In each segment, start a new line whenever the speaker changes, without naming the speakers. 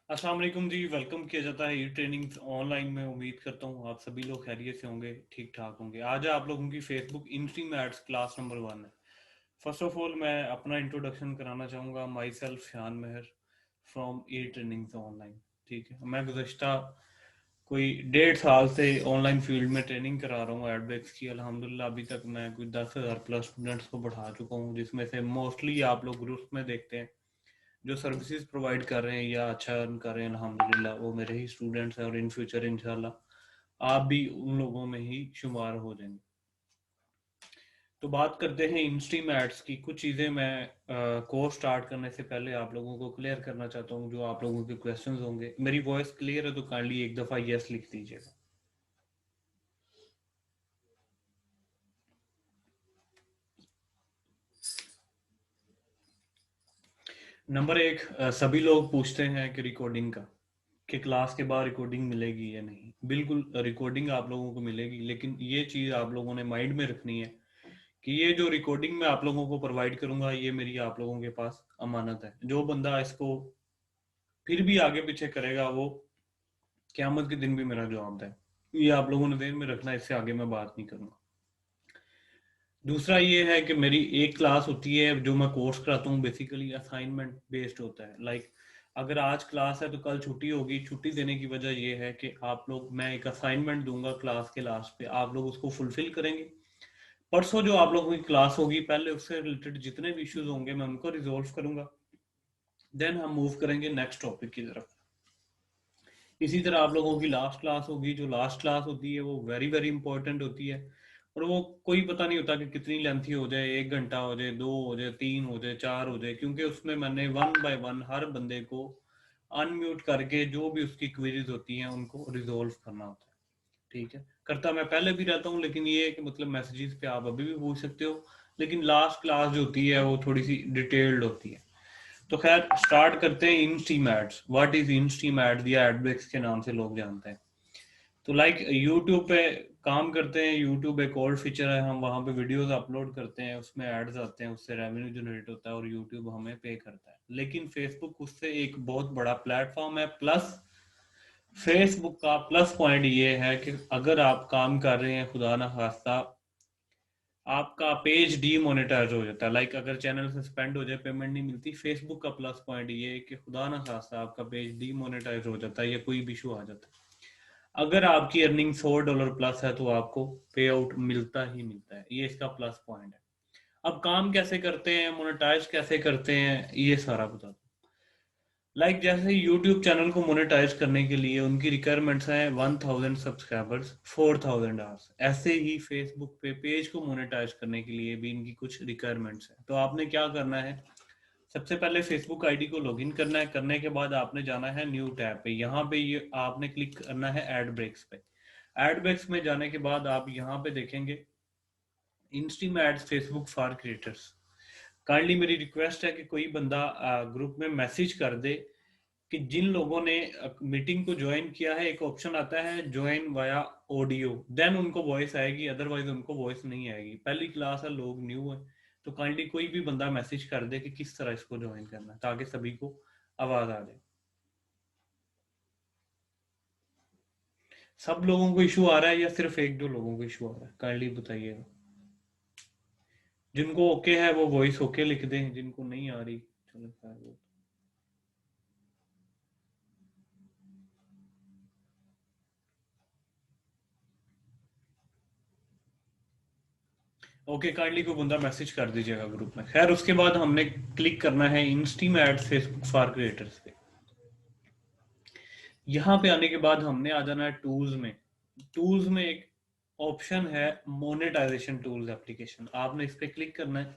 अस्सलाम वालेकुम जी। वेलकम किया जाता है ये ट्रेनिंग्स ऑनलाइन में। उम्मीद करता हूँ आप सभी लोग खैरियत से होंगे, ठीक ठाक होंगे। आज आप लोगों की Facebook instream ads class number 1 है। फर्स्ट ऑफ ऑल मैं अपना इंट्रोडक्शन कराना चाहूँगा। माई सेल्फ शान मेहर फ्रॉम ई ट्रेनिंग्स ऑनलाइन। ठीक है, मैं गुज़श्ता कोई 1.5 साल से ऑनलाइन फील्ड में ट्रेनिंग करा रहा हूँ एडब्रेक्स की। अल्हम्दुलिल्लाह अभी तक मैं कोई 10,000 प्लस स्टूडेंट्स को बढ़ा चुका हूँ, जिसमें से मोस्टली आप लोग ग्रुप्स में देखते हैं जो सर्विसेज प्रोवाइड कर रहे हैं या अच्छा अर्न कर रहे हैं। अल्हम्दुलिल्लाह वो मेरे ही स्टूडेंट्स हैं और इन फ्यूचर इंशाल्लाह आप भी उन लोगों में ही शुमार हो जाएंगे। तो बात करते हैं इंस्ट्रीम एड्स की। कुछ चीज़ें मैं कोर्स स्टार्ट करने से पहले आप लोगों को क्लियर करना चाहता हूँ। जो आप लोगों के क्वेश्चंस होंगे, मेरी वॉइस क्लियर है तो काइंडली एक दफ़ा यस लिख दीजिएगा। नंबर एक, सभी लोग पूछते हैं कि रिकॉर्डिंग का, कि क्लास के बाद रिकॉर्डिंग मिलेगी या नहीं। बिल्कुल रिकॉर्डिंग आप लोगों को मिलेगी, लेकिन ये चीज़ आप लोगों ने माइंड में रखनी है कि ये जो रिकॉर्डिंग मैं आप लोगों को प्रोवाइड करूंगा ये मेरी आप लोगों के पास अमानत है। जो बंदा इसको फिर भी आगे पीछे करेगा वो क़यामत के दिन भी मेरा जवाब है। ये आप लोगों ने ध्यान में रखना, इससे आगे मैं बात नहीं करूंगा। दूसरा ये है कि मेरी एक क्लास होती है जो मैं कोर्स कराता हूँ, बेसिकली असाइनमेंट बेस्ड होता है। लाइक अगर आज क्लास है तो कल छुट्टी होगी। छुट्टी देने की वजह ये है कि आप लोग, मैं एक असाइनमेंट दूंगा क्लास के लास्ट पे, आप लोग उसको फुलफिल करेंगे। परसों जो आप लोगों की क्लास होगी, पहले उससे रिलेटेड जितने भी इश्यूज होंगे मैं उनको रिजोल्व करूंगा। देन हम मूव करेंगे नेक्स्ट टॉपिक की तरफ। इसी तरह आप लोगों की लास्ट क्लास होगी। जो लास्ट क्लास होती है वो वेरी वेरी इंपॉर्टेंट होती है, और वो कोई पता नहीं होता कि कितनी लेंथी हो जाए, 1 घंटा हो जाए, 2 हो जाए, 3 हो जाए, 4 हो जाए, क्योंकि उसमें मैंने वन बाय वन हर बंदे को अनम्यूट करके जो भी उसकी क्वेरीज होती हैं उनको रिजोल्व करना होता है। ठीक है, करता मैं पहले भी रहता हूँ, लेकिन ये है कि मतलब मैसेजेस पे आप अभी भी पूछ सकते हो, लेकिन लास्ट क्लास जो होती है वो थोड़ी सी डिटेल्ड होती है। तो खैर स्टार्ट करते हैं। In stream ads, what is in stream ads या एडब्रेक्स के नाम से लोग जानते हैं। तो लाइक यूट्यूब पे काम करते हैं। यूट्यूब एक ओल्ड फीचर है, हम वहाँ पे वीडियोस अपलोड करते हैं, उसमें एड्स आते हैं, उससे रेवेन्यू जनरेट होता है और यूट्यूब हमें पे करता है। लेकिन फेसबुक उससे एक बहुत बड़ा प्लेटफॉर्म है। प्लस फेसबुक का प्लस पॉइंट ये है कि अगर आप काम कर रहे हैं, खुदा ना खास्ता आपका पेज डीमोनेटाइज हो जाता है, लाइक अगर चैनल सस्पेंड हो जाए, पेमेंट नहीं मिलती, फेसबुक का प्लस पॉइंट ये है कि खुदा ना खास्ता आपका पेज डीमोनेटाइज हो जाता है या कोई भी इशू आ जाता है, अगर आपकी अर्निंग $100 प्लस है तो आपको पे आउट मिलता ही मिलता है। ये इसका प्लस पॉइंट है। अब काम कैसे करते हैं, मोनेटाइज कैसे करते हैं, ये सारा बता दो। लाइक जैसे यूट्यूब चैनल को मोनेटाइज करने के लिए उनकी रिक्वायरमेंट्स हैं 1000 सब्सक्राइबर्स, 4000 आवर्स। ऐसे ही फेसबुक पे पेज को मोनेटाइज करने के लिए भी इनकी कुछ रिक्वायरमेंट्स हैं। तो आपने क्या करना है, सबसे पहले फेसबुक आईडी को लॉगिन करना है। करने के बाद आपने जाना है न्यू टैब पे। यहाँ पे ये आपने क्लिक करना है एड ब्रेक्स पे। एड ब्रेक्स में जाने के बाद आप यहाँ पे देखेंगे instream ads Facebook for creators. Kindly मेरी रिक्वेस्ट है कि कोई बंदा ग्रुप में मैसेज कर दे कि जिन लोगों ने मीटिंग को ज्वाइन किया है, एक ऑप्शन आता है ज्वाइन वाया ऑडियो, देन उनको वॉइस आएगी, अदरवाइज उनको वॉइस नहीं आएगी। पहली क्लास है, लोग न्यू है, तो काइंडली कोई भी बंदा मैसेज कर दे कि किस तरह इसको ज्वाइन करना है, ताकि सभी को आवाज आ जाए। सब लोगों को इशू आ रहा है या सिर्फ एक दो लोगों को इशू आ रहा है, काइंडली बताइएगा। जिनको ओके है वो वॉइस ओके लिख दें, जिनको नहीं आ रही चलो खैर वो। ओके, काइंडली कोई बंदा मैसेज कर दीजिएगा ग्रुप में। खैर उसके बाद हमने क्लिक करना है इंस्टीम एड्स फेसबुक फॉर क्रिएटर्स पे। यहाँ पे आने के बाद हमने आ जाना है टूल्स में। टूल्स में एक ऑप्शन है मोनेटाइजेशन टूल्स एप्लीकेशन, आपने इस पे क्लिक करना है।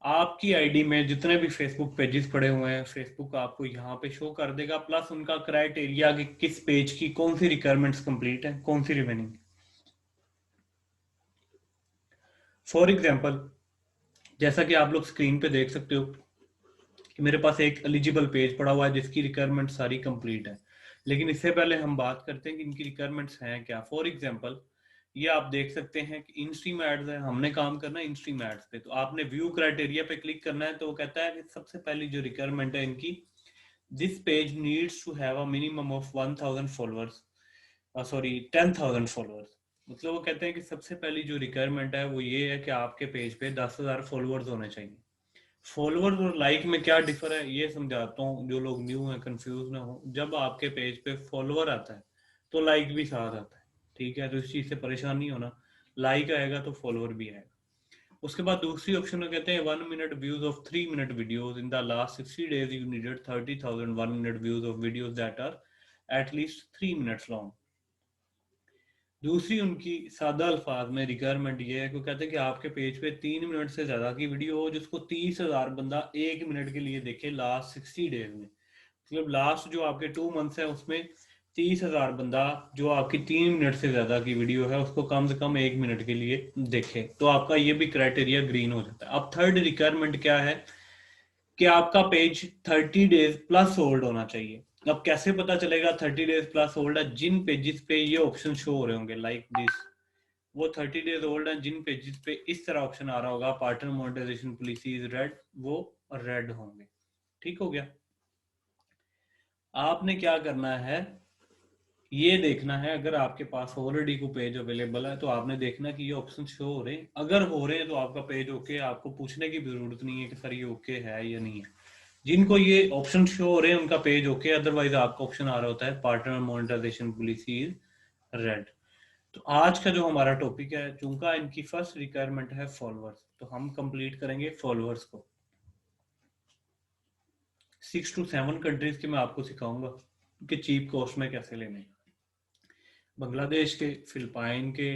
आपकी आईडी में जितने भी फेसबुक पेजेस पड़े हुए हैं, फेसबुक आपको यहाँ पे शो कर देगा, प्लस उनका क्राइटेरिया कि किस पेज की कौन सी रिक्वायरमेंट्स कंप्लीट है, कौन सी रिमेनिंग। फॉर एग्जांपल, जैसा कि आप लोग स्क्रीन पे देख सकते हो कि मेरे पास एक एलिजिबल पेज पड़ा हुआ है जिसकी रिक्वायरमेंट सारी कंप्लीट है। लेकिन इससे पहले हम बात करते हैं कि इनकी रिक्वायरमेंट्स हैं क्या। फॉर एग्जांपल, ये आप देख सकते हैं कि इनस्ट्रीम एड्स है, हमने काम करना है इनस्ट्रीम एड्स पे। तो आपने व्यू क्राइटेरिया पे क्लिक करना है, तो वो कहता है कि सबसे पहली जो रिक्वायरमेंट है इनकी this page needs to have a minimum of 1000 followers, sorry 10,000 followers. मतलब वो कहते हैं कि सबसे पहली जो रिक्वायरमेंट है वो ये है कि आपके पेज पे 10,000 फॉलोअर्स होने चाहिए। फॉलोअर्स और लाइक में क्या डिफर है ये समझाता हूँ, जो लोग न्यू हैं कंफ्यूज ना हो। जब आपके पेज पे फॉलोअर आता है तो लाइक भी साथ आता है, ठीक है, तो इस चीज से परेशान नहीं होना। लाइक आएगा तो फॉलोअर भी आएगा। उसके बाद दूसरी ऑप्शन में कहते हैं 1 minute views of 3 minute videos in the last 60 days you needed 30,000 1 minute views of videos that are at least 3 minutes long. दूसरी उनकी सादा अल्फाज में रिक्वायरमेंट ये है कि कहते हैं कि आपके पेज पे 3 मिनट से ज्यादा की वीडियो हो जिसको 30,000 बंदा 1 मिनट के लिए देखे लास्ट 60 डेज में। मतलब लास्ट जो आपके 2 मंथ्स है उसमें 30,000 बंदा जो आपकी 3 मिनट से ज्यादा की वीडियो है उसको कम से कम 1 मिनट के लिए देखे, तो आपका ये भी क्राइटेरिया ग्रीन हो जाता है। अब थर्ड रिक्वायरमेंट क्या है कि आपका पेज 30 डेज प्लस होल्ड होना चाहिए। अब कैसे पता चलेगा 30 डेज प्लस होल्ड है? जिन पेजेस पे ये ऑप्शन शो हो रहे होंगे लाइक दिस, वो 30 डेज ओल्ड है। जिन पेजेस पे इस तरह ऑप्शन आ रहा होगा partner monetization policy is red, वो रेड होंगे। ठीक हो गया। आपने क्या करना है ये देखना है, अगर आपके पास ऑलरेडी कोई पेज अवेलेबल है तो आपने देखना कि ये ऑप्शन शो हो रहे हैं। अगर हो रहे हैं तो आपका पेज ओके, आपको पूछने की भी जरूरत नहीं है कि सर ये ओके है या नहीं है। जिनको ये ऑप्शन शो हो रहे हैं उनका पेज ओके, अदरवाइज आपका ऑप्शन आ रहा होता है partner monetization policy is red. तो आज का जो हमारा टॉपिक है, चूंकि इनकी फर्स्ट रिक्वायरमेंट है फॉलोअर्स, तो हम कंप्लीट करेंगे फॉलोअर्स को। 6 to 7 कंट्रीज के मैं आपको सिखाऊंगा कि चीप कॉस्ट में कैसे लेने। बांग्लादेश के, फिलिपाइन के,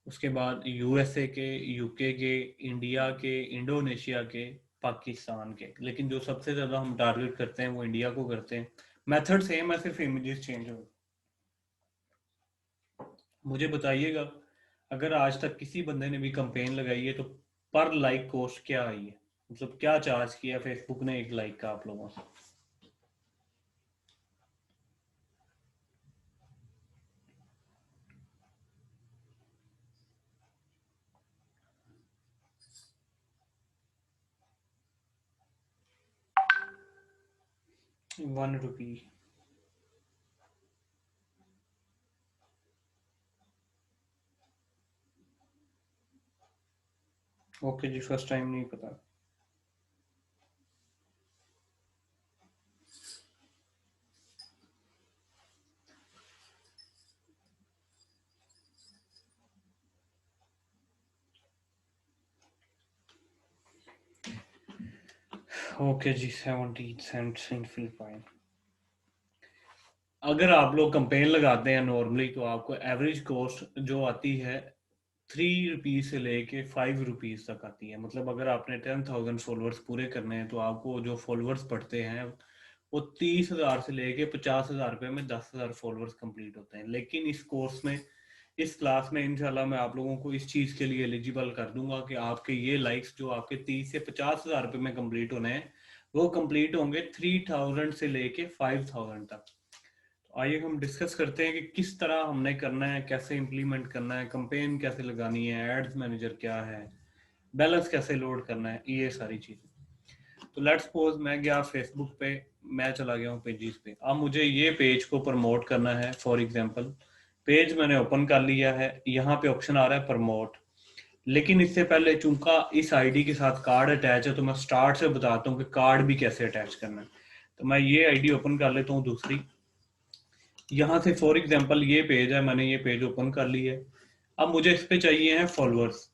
उसके बाद यूएसए के, यूके के, इंडिया के, इंडोनेशिया के, पाकिस्तान के। लेकिन जो सबसे ज्यादा हम टारगेट करते हैं वो इंडिया को करते हैं। मेथड सेम है, सिर्फ इमेजेस चेंज हो। मुझे बताइएगा अगर आज तक किसी बंदे ने भी कंपेन लगाई है तो पर लाइक कॉस्ट क्या आई है, मतलब क्या चार्ज किया फेसबुक ने एक लाइक का आप लोगों से। 1 रुपी। ओके जी, फर्स्ट टाइम नहीं पता। Okay ji, 17 saints in Philippine. अगर आप लोग कंपेन लगाते हैं नॉर्मली तो आपको एवरेज कॉस्ट जो आती है 3 रुपीज से लेके 5 रुपीज तक आती है। मतलब अगर आपने 10,000 फॉलोअर्स पूरे करने हैं तो आपको जो फॉलोअर्स पड़ते हैं वो 30,000 से लेके 50,000 रुपये में 10,000 फॉलोअर्स कंप्लीट होते हैं। लेकिन इस कोर्स में, इस क्लास में इंशाल्लाह मैं आप लोगों को इस चीज़ के लिए एलिजिबल कर दूंगा कि आपके ये लाइक्स जो आपके 30 से 50,000 रुपये में कंप्लीट होने हैं वो कंप्लीट होंगे 3,000 से लेके 5,000 तक। तो आइए हम डिस्कस करते हैं कि किस तरह हमने करना है, कैसे इंप्लीमेंट करना है, कंपेन कैसे लगानी है, एड्स मैनेजर क्या है, बैलेंस कैसे लोड करना है, ये सारी चीज़ें। तो लेट्स सपोज मैं गया फेसबुक पे, मैं चला गया हूँ पेजेस पे। अब मुझे ये पेज को प्रमोट करना है। फॉर एग्जांपल पेज मैंने ओपन कर लिया है, यहाँ पे ऑप्शन आ रहा है प्रमोट। लेकिन इससे पहले चूंकि इस आईडी के साथ कार्ड अटैच है तो मैं स्टार्ट से बताता हूँ कि कार्ड भी कैसे अटैच करना है। तो मैं ये आईडी ओपन कर लेता हूँ दूसरी। यहाँ से फॉर एग्जांपल ये पेज है, मैंने ये पेज ओपन कर ली है। अब मुझे इस पे चाहिए हैं फॉलोअर्स।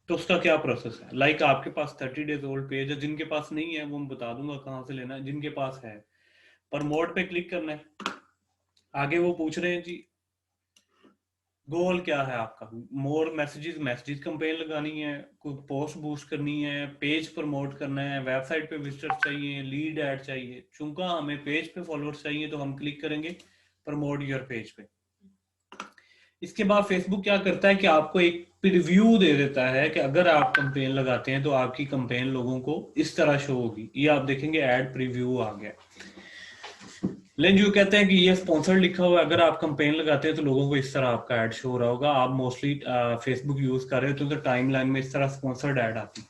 तो उसका क्या प्रोसेस है? लाइक आपके पास 30 डेज ओल्ड पेज है, जिनके पास नहीं है वो मैं बता दूंगा कहाँ से लेना है। जिनके पास है प्रमोट पे क्लिक करना है। आगे वो पूछ रहे हैं जी गोल क्या है आपका, मोर मैसेजेस, मैसेजेस कंपेन लगानी है, कोई पोस्ट बूस्ट करनी है, पेज प्रमोट करना है, वेबसाइट पे विजिटर्स चाहिए, लीड ऐड चाहिए। चूंकि हमें पेज पे फॉलोअर्स चाहिए तो हम क्लिक करेंगे प्रमोट योर पेज पे। इसके बाद फेसबुक क्या करता है कि आपको एक प्रीव्यू दे देता है कि अगर आप कंपेन लगाते हैं तो आपकी कंपेन लोगों को इस तरह शो होगी। ये आप देखेंगे ऐड प्रीव्यू आ गया। लेकिन जो कहते हैं कि ये स्पॉन्सर्ड लिखा हुआ है, अगर आप कंपेन लगाते हैं तो लोगों को इस तरह आपका ऐड शो हो रहा होगा। आप मोस्टली फेसबुक यूज कर रहे हो तो टाइम लाइन में इस तरह स्पॉन्सर्ड ऐड आती,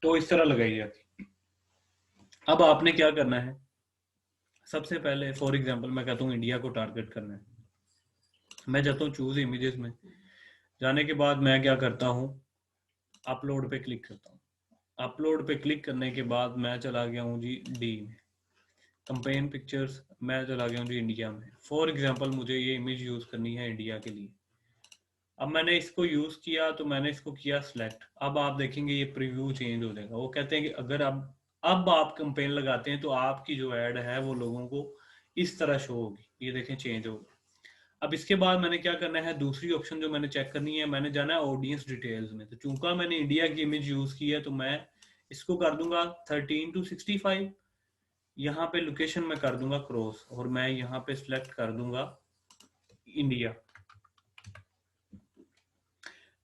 तो इस तरह लगाई जाती। अब आपने क्या करना है, सबसे पहले फॉर एग्जांपल मैं कहता हूँ इंडिया को टारगेट करना है, मैं जाता हूँ चूज इमेजेस में, जाने के बाद मैं क्या करता हूँ, अपलोड पे क्लिक करता हूँ। अपलोड पे क्लिक करने के बाद मैं चला गया हूँ जी डी में, कंपेन पिक्चर्स, मैं चला गया हूँ जी इंडिया में। फॉर एग्जांपल मुझे ये इमेज यूज करनी है इंडिया के लिए। अब मैंने इसको यूज किया तो मैंने इसको किया सिलेक्ट। अब आप देखेंगे ये प्रीव्यू चेंज हो जाएगा। वो कहते हैं कि अगर अब आप कंपेन लगाते हैं तो आपकी जो ऐड है वो लोगों को इस तरह शो होगी। ये देखें चेंज हो गई। अब इसके बाद मैंने क्या करना है, दूसरी ऑप्शन जो मैंने चेक करनी है, मैंने जाना है ऑडियंस डिटेल्स में। तो चूंकि मैंने इंडिया की इमेज यूज की है तो मैं इसको कर दूंगा 13:65। यहाँ पे लोकेशन में कर दूंगा क्रॉस और मैं यहाँ पे सिलेक्ट कर दूंगा इंडिया।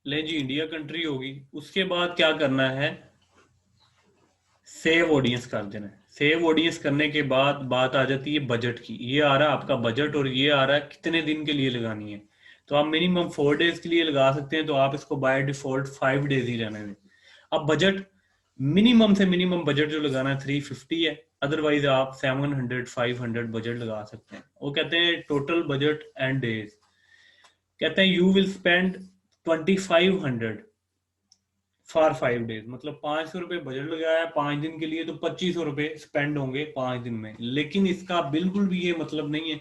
ले जी इंडिया कंट्री होगी। उसके बाद क्या करना है, सेव ऑडियंस कर देना है। सेव ऑडियंस करने के बाद बात आ जाती है बजट की। ये आ रहा है आपका बजट और ये आ रहा है कितने दिन के लिए लगानी है। तो आप मिनिमम 4 डेज के लिए लगा सकते हैं, तो आप इसको बाय डिफॉल्ट 5 डेज ही रहने दें। अब बजट मिनिमम से मिनिमम बजट जो लगाना है 350 है, अदरवाइज आप 700 500 बजट लगा सकते हैं। वो कहते हैं टोटल बजट एंड डेज, कहते हैं you will spend 2500 for 5 days. मतलब 500 रुपये बजट लगाया है 5 दिन के लिए, तो 2500 रुपये स्पेंड होंगे 5 दिन में। लेकिन इसका बिल्कुल भी ये मतलब नहीं है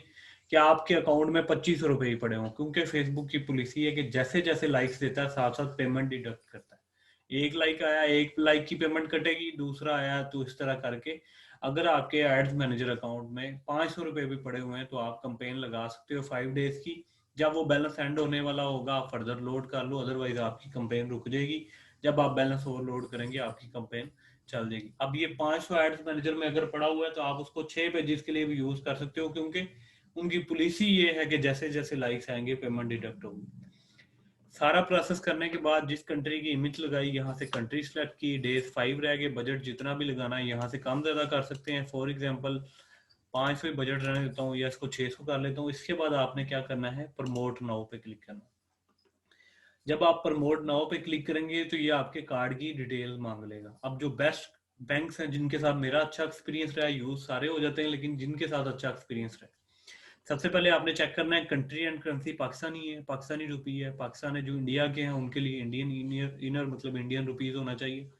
कि आपके अकाउंट में 2500 रुपये ही पड़े हों, क्योंकि फेसबुक की पॉलिसी है कि जैसे जैसे लाइक्स देता है साथ साथ पेमेंट डिडक्ट करता है। एक लाइक आया, एक लाइक की पेमेंट कटेगी, दूसरा आया, तो इस तरह करके अगर आपके एड्स मैनेजर अकाउंट में 500 रुपये भी पड़े हुए हैं तो आप कंपेन लगा सकते हो 5 डेज की। जब वो बैलेंस एंड होने वाला होगा आप फर्दर लोड कर लो, अदरवाइज आपकी कंपेन रुक जाएगी। जब आप बैलेंस ओवरलोड करेंगे आपकी कंपेन चल जाएगी। अब ये 500 एड्स मैनेजर में अगर पड़ा हुआ है तो आप उसको 6 पेजेस के लिए भी यूज कर सकते हो, क्योंकि उनकी पॉलिसी ये है कि जैसे जैसे लाइक्स आएंगे पेमेंट डिडक्ट होगी। सारा प्रोसेस करने के बाद जिस कंट्री की इमेज लगाई, यहाँ से कंट्री सेलेक्ट की, डेज 5 रह गए, बजट जितना भी लगाना है यहाँ से कम ज्यादा कर सकते हैं। फॉर एग्जाम्पल 500 बजट रहने देता हूँ या इसको 600 कर लेता हूँ। इसके बाद आपने क्या करना है, प्रमोट नाउ पे क्लिक करना। जब आप प्रमोट नाउ पे क्लिक करेंगे तो ये आपके कार्ड की डिटेल मांग लेगा। अब जो बेस्ट बैंक्स हैं जिनके साथ मेरा अच्छा एक्सपीरियंस रहा, यूज सारे हो जाते हैं लेकिन जिनके साथ अच्छा एक्सपीरियंस रहा, सबसे पहले आपने चेक करना है कंट्री एंड करेंसी पाकिस्तानी है, पाकिस्तानी रुपी है। पाकिस्तान है जो इंडिया के हैं उनके लिए इंडियन इनर मतलब इंडियन रुपीज होना चाहिए।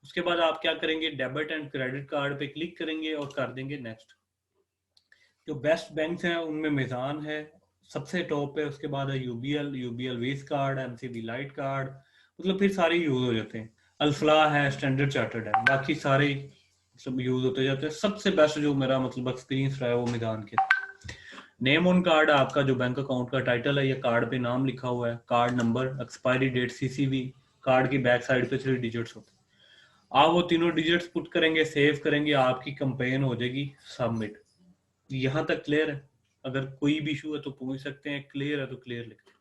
उसके बाद आप क्या करेंगे, डेबिट एंड क्रेडिट कार्ड पे क्लिक करेंगे और कर देंगे नेक्स्ट। जो बेस्ट बैंक हैं उनमें मिजान है सबसे टॉप पे, उसके बाद है यूबीएल वीज कार्ड, एमसीबी लाइट कार्ड, मतलब फिर सारे यूज हो जाते हैं। अल्फला है, स्टैंडर्ड चार्टर्ड है, बाकी सारे सब यूज होते जाते हैं। सबसे बेस्ट जो मेरा मतलब एक्सपीरियंस रहा है वो मिजान के। नेम ऑन कार्ड आपका जो बैंक अकाउंट का टाइटल है, ये कार्ड पे नाम लिखा हुआ है, card number, expiry date, CCV, card की बैक साइड पे 3 डिजिट्स होते हैं। आप वो तीनों डिजिट्स पुट करेंगे, सेव करेंगे, आपकी कंपेन हो जाएगी सबमिट। यहाँ तक क्लियर है? अगर कोई भी इशू है तो पूछ सकते हैं, क्लियर है तो क्लियर लिखते हैं।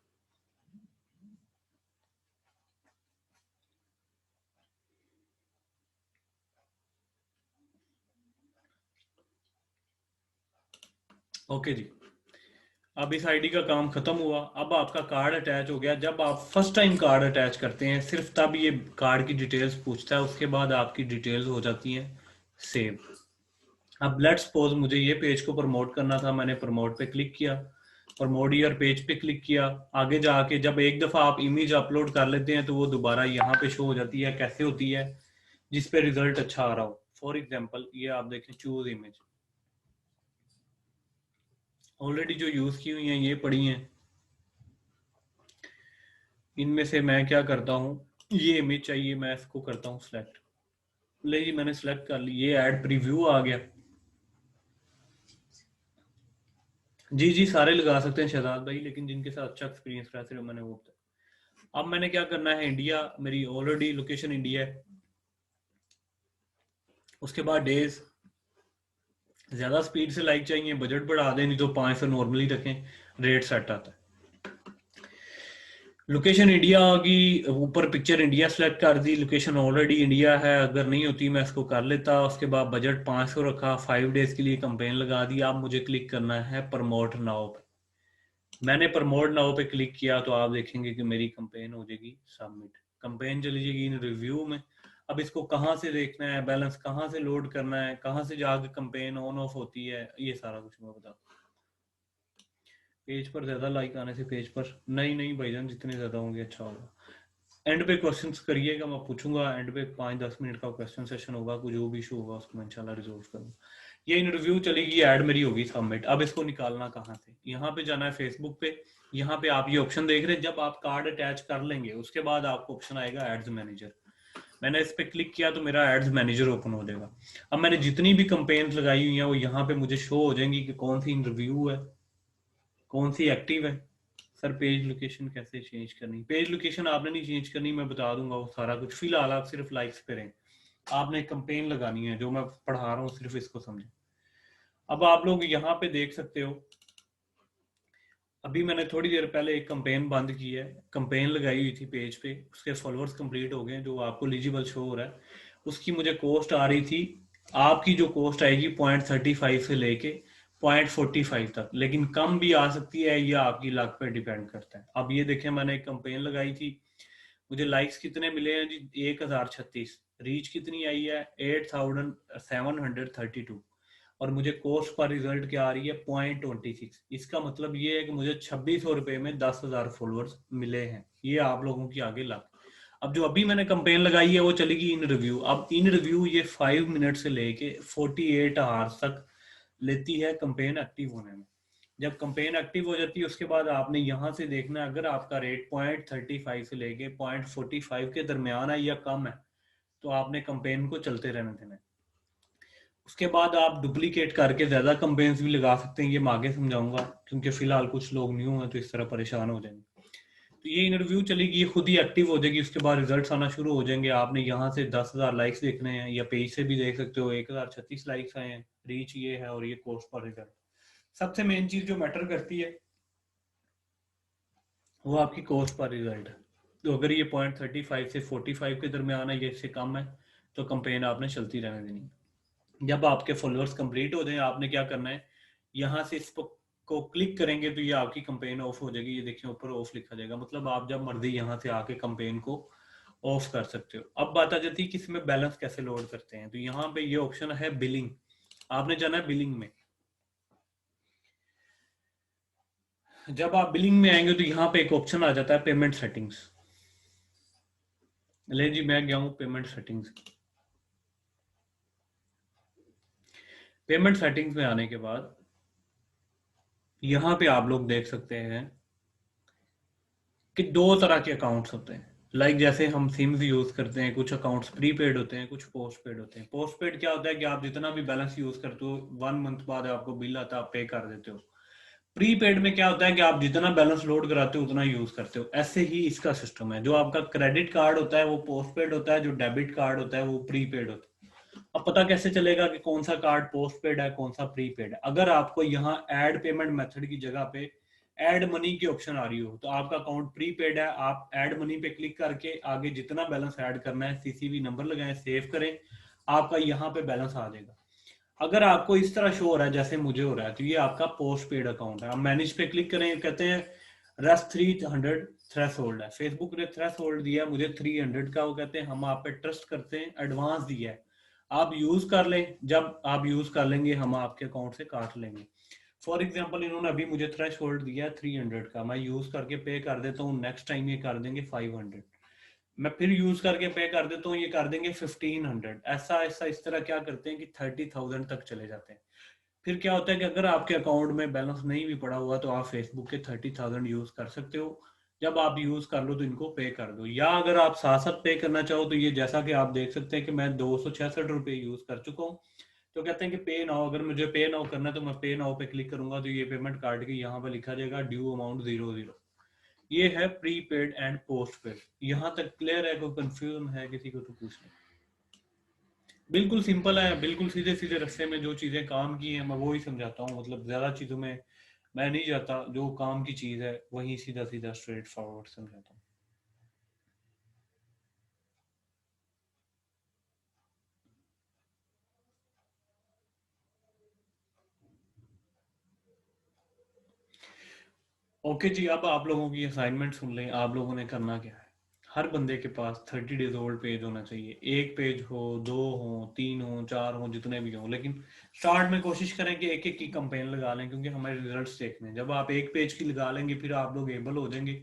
ओके जी, अब इस आईडी का काम खत्म हुआ। अब आपका कार्ड अटैच हो गया। जब आप फर्स्ट टाइम कार्ड अटैच करते हैं सिर्फ तब ये कार्ड की डिटेल्स पूछता है, उसके बाद आपकी डिटेल्स हो जाती हैं सेव। अब लेट्स सपोज मुझे ये पेज को प्रमोट करना था, मैंने प्रमोट पे क्लिक किया, प्रमोट योर पेज पे क्लिक किया। आगे जाके जब एक दफा आप इमेज अपलोड कर लेते हैं तो वो दोबारा यहाँ पे शो हो जाती है। कैसे होती है? जिस पे रिजल्ट अच्छा आ रहा हो। फॉर एग्जाम्पल ये आप देखें, चूज इमेज, ऑलरेडी जो यूज की हुई हैं ये पड़ी हैं। इनमें से मैं क्या करता हूँ, ये इमेज चाहिए, मैं इसको करता हूँ सिलेक्ट। ले जी मैंने सिलेक्ट कर ली, ये ऐड प्रीव्यू आ गया। जी जी सारे लगा सकते हैं शहजाद भाई, लेकिन जिनके साथ अच्छा एक्सपीरियंस रहा सिर्फ मैंने वो बताया। अब मैंने क्या करना है, इंडिया मेरी ऑलरेडी लोकेशन इंडिया है। उसके बाद डेज, ज्यादा स्पीड से लाइक चाहिए बजट बढ़ा दें, नहीं तो 500 नॉर्मली रखें, रेट सेट आता है। लोकेशन इंडिया होगी, ऊपर पिक्चर इंडिया सेलेक्ट कर दी, लोकेशन ऑलरेडी इंडिया है, अगर नहीं होती मैं इसको कर लेता। उसके बाद बजट 500 रखा, 5 डेज के लिए कंपेन लगा दी। अब मुझे क्लिक करना है प्रमोट नाउ पे। मैंने प्रमोट नाउ पे क्लिक किया तो आप देखेंगे कि मेरी कंपेन हो जाएगी सबमिट, कंपेन चली जाएगी इन रिव्यू में। अब इसको कहाँ से देखना है, बैलेंस कहाँ से लोड करना है, कहाँ से जाकर कंपेन ऑन ऑफ होती है, ये सारा कुछ मैं बता। पेज पर ज्यादा लाइक आने से पेज पर नहीं, नहीं भाईजान, जितने ज्यादा होंगे अच्छा होगा। एंड पे क्वेश्चंस करिएगा, मैं पूछूंगा एंड पे 5-10 मिनट का क्वेश्चन सेशन होगा, कुछ जो भी इशू होगा उसको मैं इंशाल्लाह रिजोल्व करूंगा। ये इंटरव्यू चलेगी, ऐड मेरी होगी सबमिट। अब इसको निकालना कहाँ से, यहाँ पे जाना है फेसबुक पे, यहाँ पे आप ये ऑप्शन देख रहे हैं, जब आप कार्ड अटैच कर लेंगे उसके बाद आपको ऑप्शन आएगा एड्स मैनेजर। मैंने इस पे क्लिक किया तो मेरा एड्स मैनेजर ओपन हो जाएगा। अब मैंने जितनी भी कंपेन्स लगाई हुई हैं वो यहाँ पे मुझे शो हो जाएंगी कि कौन सी इंटरव्यू है, कौन सी एक्टिव है। सर पेज लोकेशन कैसे चेंज करनी, पेज लोकेशन आपने नहीं चेंज करनी, मैं बता दूंगा वो सारा कुछ। फिलहाल आप सिर्फ लाइक्स पे रहें, आपने कंपेन लगानी है, जो मैं पढ़ा रहा हूँ सिर्फ इसको समझें। अब आप लोग यहाँ पे देख सकते हो, अभी मैंने थोड़ी देर पहले एक कंपेन बंद की है, कंपेन लगाई हुई थी पेज पे, उसके फॉलोअर्स कंप्लीट हो गए जो आपको एलिजिबल शो हो रहा है। उसकी मुझे कॉस्ट आ रही थी, आपकी जो कॉस्ट आएगी 0.35 से लेके 0.45 तक, लेकिन कम भी आ सकती है, ये आपकी लक पे डिपेंड करता है। अब ये देखें, मैंने एक कंपेन लगाई थी, मुझे लाइक्स कितने मिले हैं जी, 1036। रीच कितनी आई है, 8732। और मुझे कोर्स पर रिजल्ट क्या आ रही है, 0.26। इसका मतलब ये है कि मुझे 2600 रुपए में 10,000 फॉलोअर्स मिले हैं। ये आप लोगों की आगे लग। अब जो अभी मैंने कंपेन लगाई है वो चलेगी इन रिव्यू। अब इन रिव्यू ये 5 मिनट से लेके 48 आवर्स तक लेती है कंपेन एक्टिव होने में। जब कंपेन एक्टिव हो जाती है उसके बाद आपने यहाँ से देखना है, अगर आपका रेट 0.35 से लेके 0.45 के दरमियान है या कम है तो आपने कंपेन को चलते रहने देना है। उसके बाद आप डुप्लीकेट करके ज्यादा कंपेन्स भी लगा सकते हैं, ये मैं आगे समझाऊंगा, क्योंकि फिलहाल कुछ लोग न्यू हैं तो इस तरह परेशान हो जाएंगे। तो ये इंटरव्यू चलेगी, ये खुद ही एक्टिव हो जाएगी, उसके बाद रिजल्ट्स आना शुरू हो जाएंगे। आपने यहाँ से 10,000 लाइक्स देखने हैं, या पेज से भी देख सकते हो 1036 लाइक्स आए हैं, रीच ये है, और ये कोर्स पर रिजल्ट। सबसे मेन चीज जो मैटर करती है वो आपकी कॉस्ट पर रिजल्ट है। तो अगर ये 0.35 से 45 के दरमियान है, ये इससे कम है, तो कंपेन आपने चलती रहने देनी है। जब आपके फॉलोअर्स कंप्लीट हो जाए आपने क्या करना है, यहाँ से इस को क्लिक करेंगे तो ये आपकी कंपेन ऑफ हो जाएगी। ये देखिए ऊपर ऑफ लिखा जाएगा, मतलब आप जब मर्जी यहाँ से आके कंपेन को ऑफ कर सकते हो। अब बात आ जाती है कि इसमें बैलेंस कैसे लोड करते हैं, तो यहाँ पे ये ऑप्शन है बिलिंग, आपने जाना है बिलिंग में। जब आप बिलिंग में आएंगे तो यहाँ पे एक ऑप्शन आ जाता है पेमेंट सेटिंग्स। ले जी मैं गया हूँ पेमेंट सेटिंग्स। पेमेंट सेटिंग्स में आने के बाद यहाँ पे आप लोग देख सकते हैं कि दो तरह के अकाउंट्स होते हैं। जैसे हम सिम्स यूज करते हैं, कुछ अकाउंट्स प्रीपेड होते हैं, कुछ पोस्ट पेड होते हैं। पोस्ट पेड क्या होता है कि आप जितना भी बैलेंस यूज करते हो 1 मंथ बाद आपको बिल आता है, आप पे कर देते हो। प्रीपेड में क्या होता है कि आप जितना बैलेंस लोड कराते हो उतना यूज करते हो। ऐसे ही इसका सिस्टम है, जो आपका क्रेडिट कार्ड होता है वो पोस्ट पेड होता है, जो डेबिट कार्ड होता है वो प्रीपेड होता है। अब पता कैसे चलेगा कि कौन सा कार्ड पोस्ट पेड है, कौन सा प्रीपेड है? अगर आपको यहाँ ऐड पेमेंट मेथड की जगह पे ऐड मनी की ऑप्शन आ रही हो तो आपका अकाउंट प्रीपेड है, आप ऐड मनी पे क्लिक करके आगे जितना बैलेंस ऐड करना है सीसीवी नंबर लगाएं, सेव करें, आपका यहाँ पे बैलेंस आ जाएगा। अगर आपको इस तरह शो हो रहा है जैसे मुझे हो रहा है तो ये आपका पोस्ट पेड अकाउंट है। आप मैनेज पे क्लिक करें, कहते हैं रस 300 थ्रेस होल्ड है, फेसबुक ने थ्रेस होल्ड दिया मुझे 300 का, वो कहते हैं हम आप पे ट्रस्ट करते हैं, एडवांस दिया है, आप यूज कर लें, जब आप यूज कर लेंगे हम आपके अकाउंट से काट लेंगे। फॉर एग्जाम्पल इन्होंने अभी मुझे थ्रेश होल्ड दिया है 300 का, मैं यूज करके पे कर देता हूँ, नेक्स्ट टाइम ये कर देंगे 500, मैं फिर यूज करके पे कर देता हूँ, ये कर देंगे 1500। ऐसा ऐसा इस तरह क्या करते हैं कि 30,000 तक चले जाते हैं। फिर क्या होता है कि अगर आपके अकाउंट में बैलेंस नहीं भी पड़ा हुआ तो आप फेसबुक के 30,000 यूज कर सकते हो। जब आप यूज कर लो तो इनको पे कर दो, या अगर आप साथ साथ पे करना चाहो तो ये जैसा कि आप देख सकते हैं कि मैं 266 रुपये यूज कर चुका हूँ। तो कहते हैं कि पे नाउ, अगर मुझे पे नाउ करना है तो मैं पे नाउ पे क्लिक करूंगा तो ये पेमेंट कार्ड के यहाँ पे लिखा जाएगा ड्यू अमाउंट 00। ये है pre paid and post paid. यहाँ तक क्लियर है? कोई कंफ्यूजन है किसी को तो पूछ लें। बिल्कुल सिंपल है, बिल्कुल सीधे सीधे रास्ते में जो चीजें काम की हैं मैं वो ही समझाता हूँ, मतलब ज्यादा चीजों में मैं नहीं जाता, जो काम की चीज है वही सीधा सीधा स्ट्रेट फॉरवर्ड समझाता हूँ। ओके जी, अब आप लोगों की असाइनमेंट सुन लें, आप लोगों ने करना क्या है। हर बंदे के पास 30 डेज ओल्ड पेज होना चाहिए। एक पेज हो, 2 हो, 3 हो, 4 हो, जितने भी हो, लेकिन स्टार्ट में कोशिश करें कि एक एक की कंपेन लगा लें, क्योंकि हमारे रिजल्ट्स देखने हैं। जब आप एक पेज की लगा लेंगे फिर आप लोग एबल हो जाएंगे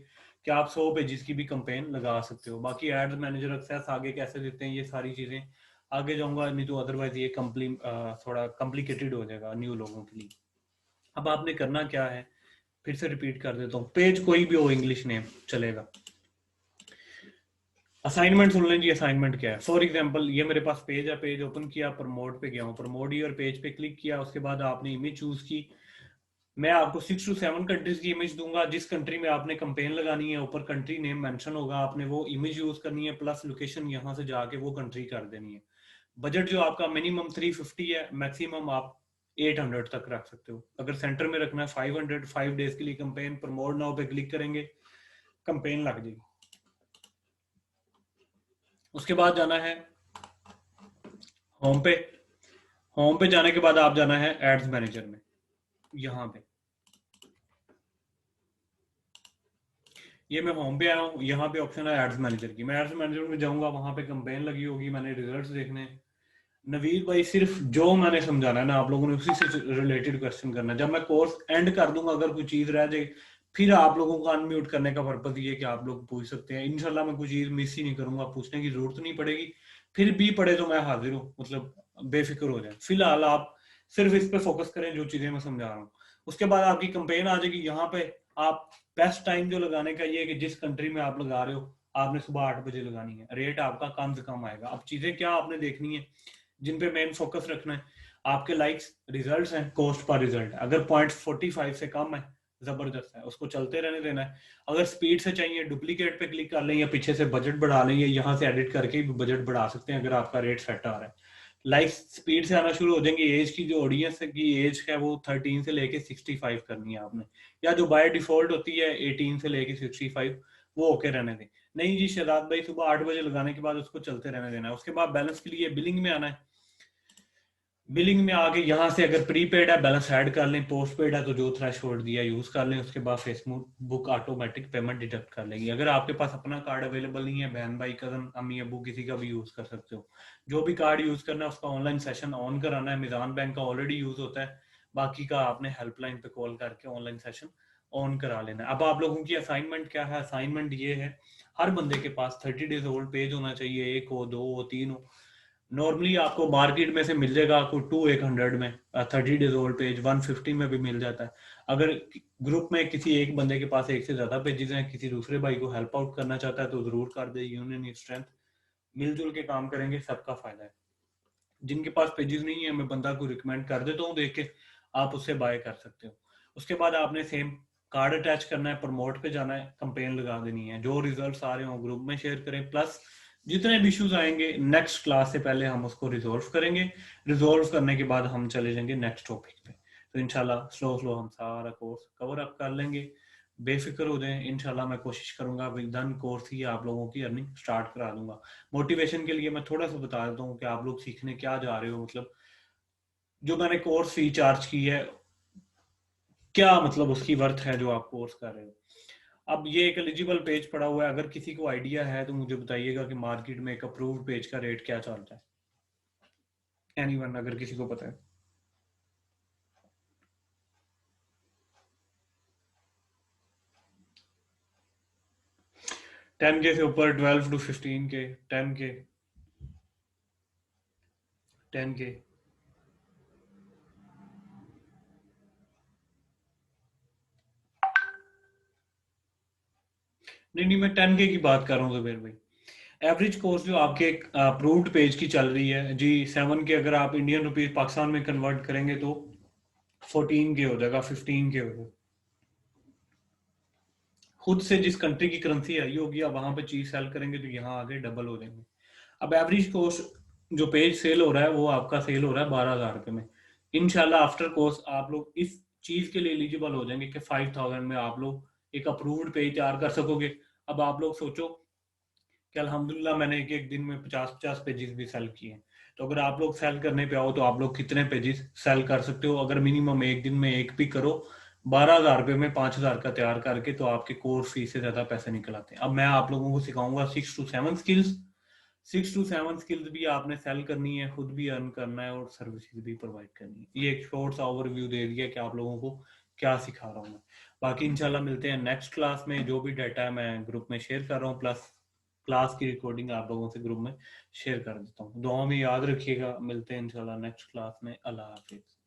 कि आप 100 पेजेस की भी कंपेन लगा सकते हो। बाकी एड्स मैनेजर एक्सेस आगे कैसे देते हैं, ये सारी चीजें आगे जाऊंगा, नहीं तो अदरवाइज ये थोड़ा कॉम्प्लिकेटेड हो जाएगा न्यू लोगों के लिए। अब आपने करना क्या है, फिर से रिपीट कर देता हूँ, पेज कोई भी हो, इंग्लिश नेम चलेगा। असाइनमेंट सुन लें जी। असाइनमेंट क्या है? फॉर एग्जांपल ये मेरे पास पेज है, पेज ओपन किया, प्रमोट पे गया हूँ, प्रमोट यूर पेज पे क्लिक किया, उसके बाद आपने इमेज चूज की। मैं आपको 6 to 7 कंट्रीज की इमेज दूंगा। जिस कंट्री में आपने कंपेन लगानी है ऊपर कंट्री नेम मेंशन होगा, आपने वो इमेज यूज करनी है, प्लस लोकेशन यहाँ से जाके वो कंट्री कर देनी है। बजट जो आपका मिनिमम 350 है, मैक्सिमम आप 800 तक रख सकते हो। अगर सेंटर में रखना है 500, 5 डेज के लिए कंपेन, प्रमोट नाउ पे क्लिक करेंगे, कंपेन लग जाएगी। उसके बाद जाना है होम पे। होम पे जाने के बाद आप जाना है एड्स मैनेजर में। यहाँ पे ये मैं होम पे आया हूँ, यहाँ पे ऑप्शन है एड्स मैनेजर की। मैं एड्स मैनेजर में जाऊंगा, वहां पे कंपेन लगी होगी, मैंने रिजल्ट्स देखने हैं। नवीद भाई सिर्फ जो मैंने समझाना है ना आप लोगों ने उसी से रिलेटेड क्वेश्चन करना है। जब मैं कोर्स एंड कर दूंगा अगर कोई चीज रह जाए, फिर आप लोगों को अनम्यूट करने का पर्पज ये है कि आप लोग पूछ सकते हैं। इंशाल्लाह मैं कोई चीज मिस ही नहीं करूंगा, पूछने की जरूरत नहीं पड़ेगी। फिर भी पड़े तो मैं हाजिर हूँ, मतलब बेफिक्र हो जाए। फिलहाल आप सिर्फ इस पे फोकस करें जो चीजें मैं समझा रहा हूँ। उसके बाद आपकी कंपेन आ जाएगी। यहाँ पे आप बेस्ट टाइम जो लगाने का ये है कि जिस कंट्री में आप लगा रहे हो आपने सुबह 8 बजे लगानी है, रेट आपका कम से कम आएगा। अब चीजें क्या आपने देखनी है जिन पे मेन फोकस रखना है, आपके लाइक्स, रिजल्ट्स हैं, कॉस्ट पर रिजल्ट। अगर 0.45 से कम है, जबरदस्त है, उसको चलते रहने देना है। अगर स्पीड से चाहिए, डुप्लीकेट पे क्लिक कर लें या पीछे से बजट बढ़ा लें, या यहाँ से एडिट करके भी बजट बढ़ा सकते हैं अगर आपका रेट सेट आ रहा है। लाइक्स स्पीड से आना शुरू हो जाएंगे। एज की जो ऑडियंस की एज है वो 13 से लेके 65 करनी है आपने, या जो बाय डिफॉल्ट होती है 18 से लेके 65, वो ओके रहने दें। नहीं जी शहजाद भाई, सुबह 8 बजे लगाने के बाद उसको चलते रहने देना है। उसके बाद बैलेंस के लिए बिलिंग में आना है। बिलिंग में आके यहाँ से अगर प्रीपेड है बैलेंस ऐड कर लें, पोस्ट पेड है तो जो थ्रेशोल्ड दिया यूज कर लें। उसके बाद Facebook book automatic payment deduct कर लेगी। अगर आपके पास अपना कार्ड अवेलेबल नहीं है, बहन भाई कजन अम्मी अबू किसी का भी यूज कर सकते हो। जो भी कार्ड यूज करना है उसका ऑनलाइन सेशन ऑन कराना है। मिजान बैंक का ऑलरेडी यूज होता है, बाकी का आपने हेल्पलाइन पे कॉल करके ऑनलाइन सेशन ऑन करा लेना है। अब आप लोगों की असाइनमेंट क्या है? असाइनमेंट ये है, हर बंदे के पास 30 डेज ओल्ड पेज होना चाहिए। एक हो, दो हो, तीन हो। नॉर्मली आपको मार्केट में से मिल जाएगा आपको 100 में 30 डेज ओल्ड पेज 150 में भी मिल जाता है। अगर ग्रुप में किसी एक बंदे के पास एक से ज्यादा पेजेस हैं, किसी दूसरे भाई को हेल्प आउट करना चाहता है तो जरूर कर दे। यूनियन इज स्ट्रेंथ, मिलजुल के काम करेंगे, सबका फायदा है। जिनके पास पेजेस नहीं है मैं बंदा को रिकमेंड कर देता हूँ, देख के आप उससे बाय कर सकते हो। उसके बाद आपने सेम कार्ड अटैच करना है, प्रमोट पे जाना है, कंपेन लगा देनी है। जो रिजल्ट्स आ रहे हो ग्रुप में शेयर करें, प्लस जितने भी इश्यूज आएंगे नेक्स्ट क्लास से पहले हम उसको रिजोल्व करेंगे। रिजोल्व करने के बाद हम चले जाएंगे नेक्स्ट टॉपिक पे। तो इंशाल्लाह स्लो स्लो हम सारा कोर्स कवर अप कर लेंगे। बेफिक्र हो जाएं, इंशाल्लाह मैं कोशिश करूंगा विद डन कोर्स ही आप लोगों की अर्निंग स्टार्ट करा दूंगा। मोटिवेशन के लिए मैं थोड़ा सा बता देता हूँ कि आप लोग सीखने क्या जा रहे हो, मतलब जो मैंने कोर्स फी चार्ज की है क्या मतलब उसकी वर्थ है जो आप कोर्स कर रहे हो। अब ये एक एलिजिबल पेज पड़ा हुआ है, अगर किसी को आइडिया है तो मुझे बताइएगा कि मार्केट में एक अप्रूव्ड पेज का रेट क्या चलता है। एनीवन अगर किसी को पता है? 10K से ऊपर, 12 to 15K, 10K, 10K। नहीं नहीं, मैं 10K की बात कर रहा हूँ जुबेर भाई। एवरेज कोर्स जो आपके अप्रूव्ड पेज की चल रही है जी 7K, अगर आप इंडियन रुपीज पाकिस्तान में कन्वर्ट करेंगे तो 14K हो जाएगा, 15K हो जाएगा। खुद से जिस कंट्री की करेंसी आई होगी आप वहां पे चीज सेल करेंगे तो यहाँ आगे डबल हो जाएंगे। अब एवरेज कोर्स जो पेज सेल हो रहा है वो आपका सेल हो रहा है 12,000 रुपये में। इनशाला आफ्टर कोर्स आप लोग इस चीज के लिए एलिजिबल हो जाएंगे कि 5,000 में आप लोग एक अप्रूव्ड पेज तैयार कर सकोगे। अब आप लोग सोचो कि अल्हम्दुलिल्लाह मैंने एक एक दिन में 50-50 पेजेस भी सेल किए हैं। तो अगर आप लोग सेल करने पे आओ तो आप लोग कितने पेजेस सेल कर सकते हो? अगर मिनिमम एक दिन में एक भी करो 12,000 रुपये में 5,000 का तैयार करके तो आपके कोर्स फीस से ज्यादा पैसे निकल आते हैं। अब मैं आप लोगों को सिखाऊंगा 6 to 7 स्किल्स। 6 to 7 स्किल्स भी आपने सेल करनी है, खुद भी अर्न करना है और सर्विसेज भी प्रोवाइड करनी है। ये एक शॉर्ट सा ओवरव्यू दे दिया कि आप लोगों को क्या सिखा रहा हूँ मैं। बाकी इंशाल्लाह मिलते हैं नेक्स्ट क्लास में। जो भी डाटा है मैं ग्रुप में शेयर कर रहा हूँ, प्लस क्लास की रिकॉर्डिंग आप लोगों से ग्रुप में शेयर कर देता हूँ। दुआ में याद रखिएगा, मिलते हैं इंशाल्लाह नेक्स्ट क्लास में। अल्लाह हाफिज।